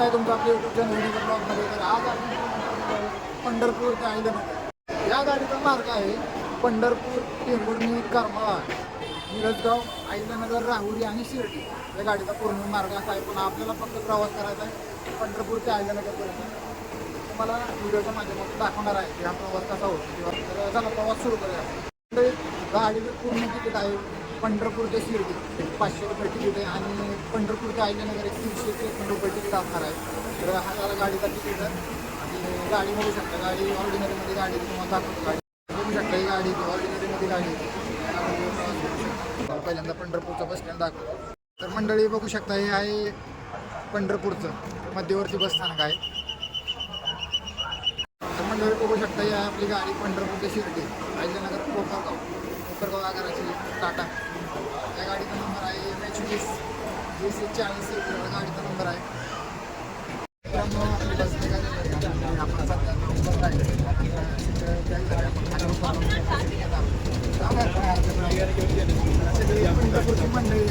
आहे तुमचं आपल्या युट्यूबच्या नवीन ब्लॉगमध्ये. तर आज आपण पंढरपूर ते अहिल्यानगर या गाडीचा मार्ग आहे. पंढरपूर, टेंभुर्णी, करमाळा, मिरजगाव, अहिल्यानगर, राहुरी आणि शिर्डी या गाडीचा पूर्ण मार्ग असा आहे. पण आपल्याला फक्त प्रवास करायचा आहे पंढरपूर ते अहिल्यानगरपर्यंत. तुम्हाला व्हिडिओच्या माध्यमातून दाखवणार आहे की हा प्रवास कसा होतो किंवा तर चला प्रवास सुरू करूया. गाडीचं पूर्ण तिकीट आहे पंढरपूर ते शिर्डी 500 रुपये तिकीट आहे आणि पंढरपूर ते अहिल्यानगर 300 ते 1 रुपये तिकीट असणार आहे. तर हा झाला गाडीचा तिकीट आहे. आणि गाडी बघू शकता, गाडी ऑर्डिनरीमध्ये गाडी तुम्हाला दाखवतो. गाडी बघू शकता, ही गाडी ऑर्डिनरीमध्ये गाडी पहिल्यांदा पंढरपूरचं बस स्टँड दाखवतो. तर मंडळी बघू शकता, हे आहे पंढरपूरचं मध्यवर्ती बस स्थानक आहे. तर मंडळी बघू शकता, ही आहे आपली गाडी पंढरपूर ते शिर्डी, अहिल्यानगर, कोपरगाव आगाराची टाटा. या गाडीचा नंबर आहे MH20 GC40 गाडीचा नंबर आहे. आपली बस निघालेली आपण सध्या पंढरपूरची मंडळी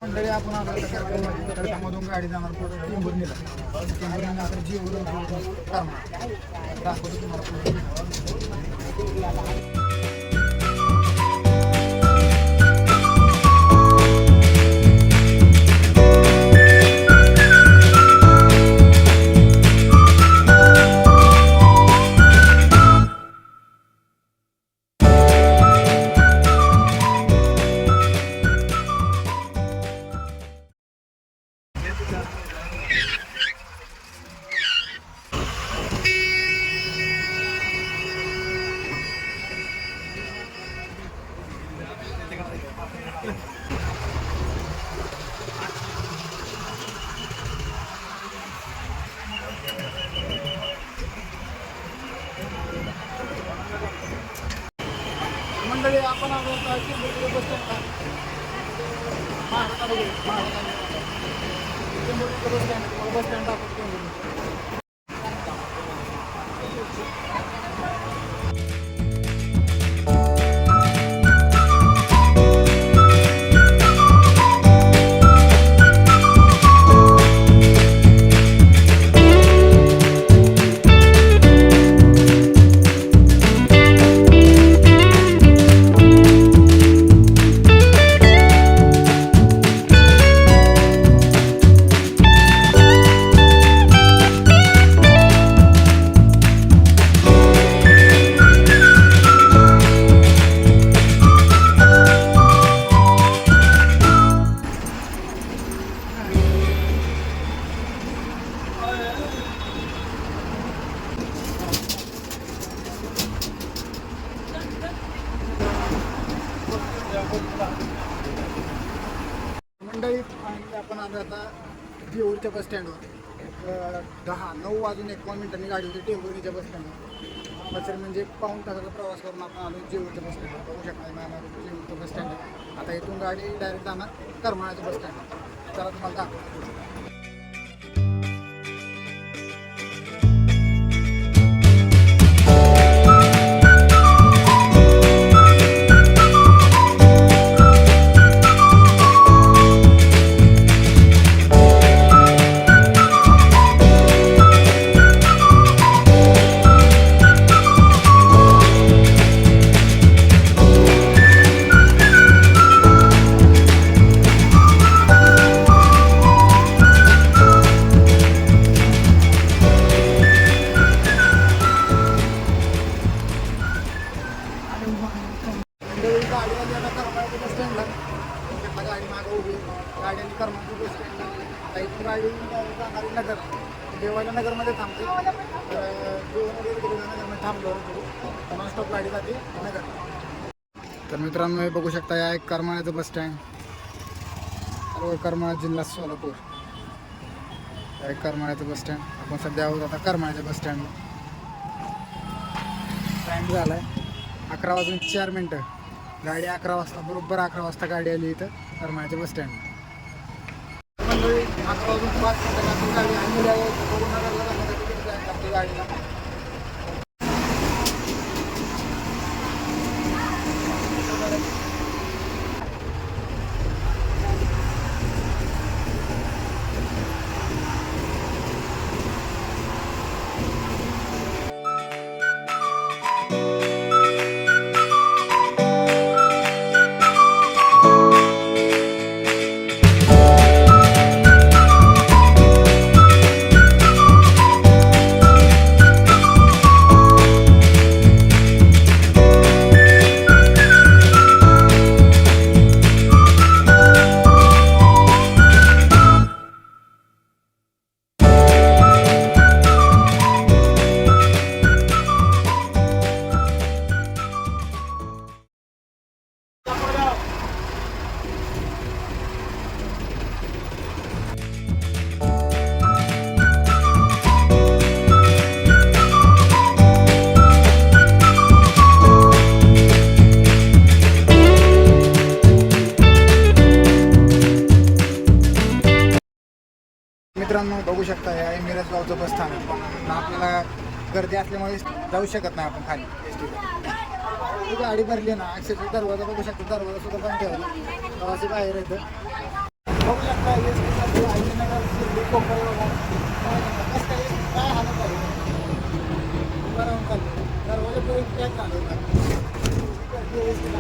मंडळी आपण मधून गाडी जाणार पुढे टेंभुर्णीला. टेंभुर्णीनंतर जीवरून दाखवतो तुम्हाला. मंडळी आपण आलो Tembhurni bus stand bus stand दाखवतो. मंडळी आपण आलो आता जेऊरच्या बस स्टँडवर. 9 वाजून 51 मिनिटांनी गाडी होती टेंभुर्णीच्या बस स्टँडवर. बसर म्हणजे पाऊण तासाचा प्रवास करून आपण आलो जेऊरच्या बस स्टँडवर. बघू शकता जेऊरचं बस स्टँड आहे. आता इथून गाडी डायरेक्ट जाणार करमाळ्याच्या बस स्टँडवर. चला तुम्हाला दाखवतो. गाडीमध्ये आता करमाळ्याच्या बस स्टँडला गाडी मागं उभी गाडी आणि करमाळ्याच्या बस स्टँडला इथून गाडी जाणारी नगर देवाला नगरमध्ये थांबते. नगरमध्ये थांबलो नॉनस्टॉप गाडी जाते नगर. तर मित्रांनो हे बघू शकता, या एक करमाळ्याचं बस स्टँड, करमाळा जिल्हा सोलापूर. एक करमाळ्याचं बस स्टँड. आपण सध्या आहोत आता करमाळ्याच्या बस स्टँडला. टाईम झाला आहे 11 वाजून 4 मिनटं. गाडी 11 वाजता बरोबर 11 वाजता गाडी आली इथं करमाळ्याच्या बस स्टँड. मंडळी आता वाजून 5 मिनिटं आपली गाडी आणलेली आहे नगरला जाण्यासाठी किती टाइम लागते गाडीला. मित्रांनो बघू शकता हे आहे मिरजगावचं बस स्थानक. पण आपल्याला गर्दी असल्यामुळे जाऊ शकत नाही आपण खाली एस टी. गाडी भरली ना अक्षरशः दरवाजा बघू शकता, दरवाजा सुद्धा बंद ठेवला, प्रवासी बाहेर येतं. बघू शकता एस टी आयनगर शिर्डी कोपरे कसं काय हालत आहे उभं राहून चाललं, दरवाजा पुढे पॅक झालं गर्दी एस टीला.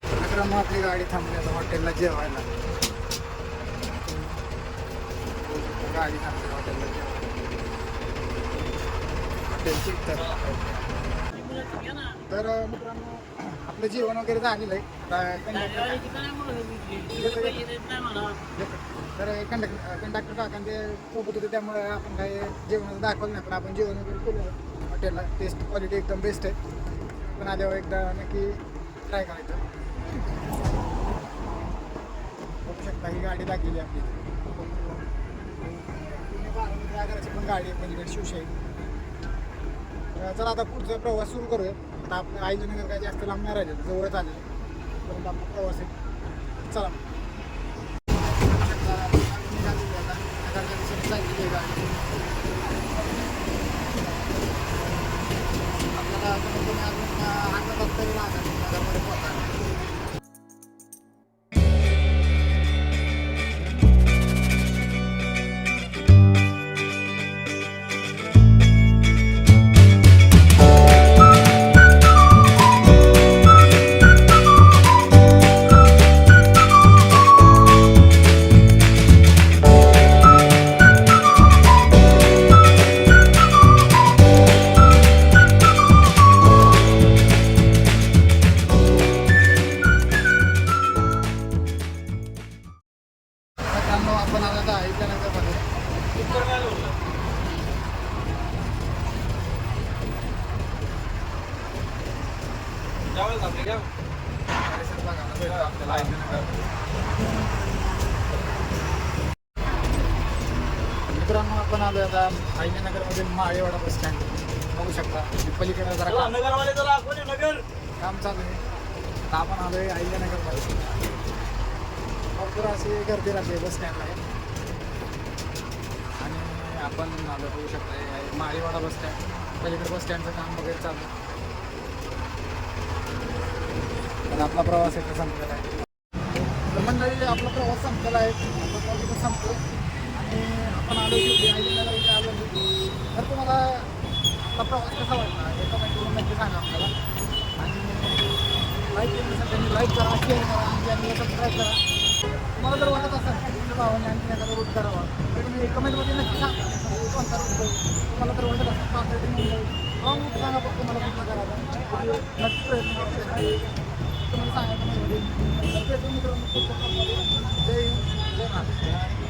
मित्रांनो आपली गाडी थांबली आता हॉटेलला जेवायला. गाडी थांबली हॉटेलला जेवायला, हॉटेलची तर मित्रांनो आपलं जेवण वगैरे झालेलं आहे. तर कंडक्टर काका ते सोबत होते त्यामुळे आपण काय जेवण दाखवलं नाही, पण आपण जेवण वगैरे केलं हॉटेलला. टेस्ट क्वालिटी एकदम बेस्ट आहे. पण आल्यावर एकदा नक्की ट्राय करायचं. बघू शकता ही गाडी लागलेली आपली आगाराची पण गाडी आहे पलीकडे शिवशाही. चला आता पुढचा प्रवास सुरू करूया. आता आपलं आईनगर काय जास्त लांब नाही राहिलं, जवळच आले परंतु आपला प्रवास आहे. चला आपल्याला अर्धा तास तरी लागेल नगरमध्ये पोहोचायला. आपण आता आईनगरमध्ये मित्रांनो आपण आलो आता आईनगरमध्ये माळेवाडा बस स्टँड. बघू शकता पलीकडे जरा काम चालू आहे. आता आपण आलो आहे आईनगरमध्ये. भरपूर अशी गर्दी राहते बस स्टँडला आहे. आणि आपण आलो बघू शकता माळेवाडा बस स्टँड. पलीकडे बस स्टँडचं काम वगैरे चालू आहे. पण आपला प्रवास इथं संपलेला आहे. तर मंडळी आपला प्रवास संपलेला आहे. आपण तिथं संपतो आणि आपण आलो की आईनगरला इथे आलो. तर तुम्हाला आपला प्रवास कसा वाटला हे कमेंट नक्की सांगा आपल्याला. आणि लाईक केलं त्यांनी लाईक करा, शेअर करा आणि चॅनलला सबस्क्राईब करा. तुम्हाला जर वाटत असेल की तुमच्या भावाने आणखी एखादा रूट करावा तर तुम्ही कमेंटमध्ये नक्की सांगा कोणता रूट तुम्हाला जर वाटत असेल पाच रॉंग रूट सांगा फक्त मला कुठला करायचा नक्की प्रयत्न करतो. तुम्हाला सांगायचं नाही. मित्रांनो जय हिंद जय महाराष्ट्र.